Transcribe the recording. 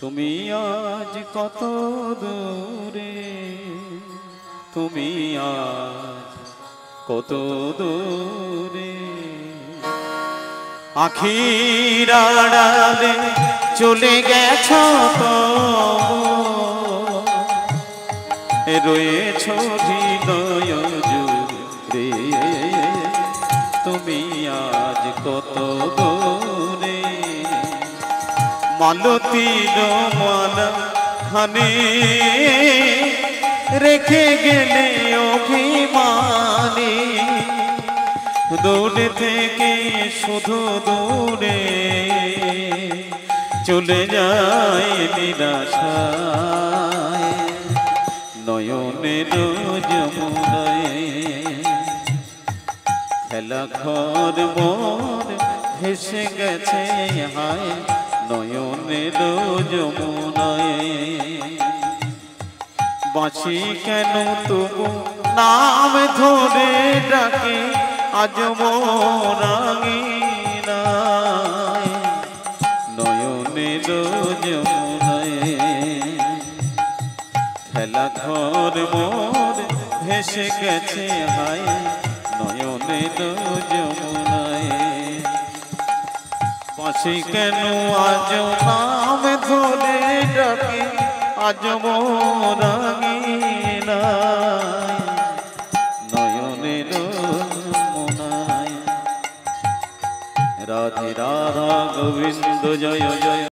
তুমি আজ কত দূরে, তুমি আজ কত দূরে, আখির আড়ালে চলে গেছো তো, রয়েছো হৃদয় জুড়ে, তুমি আজ কত দূরে। মালতীর মালা খানে রেখে গেলে অভিমানে, দূরে থেকে শুধু দূরে চলে যায় নিরাশায়, নয়নের যমুনায় খেলা ঘর মোর ভেসে গেছে হায়, নয়নের যমুনায়। বাঁচি কেন তবু নাম ধরে ডাকে, আজ মোর আঙিনায়, নয়নের যমুনায় খেলা ঘর মোর ভেসে গেছে হায়, নয়নের যমুনায়। বাঁচি কেন আজ নাম ধরে ডাকে, আজ মোর আঙিনায়, নয়নের যমুনায়। রাধে রাধা গোবিন্দ জয় জয়।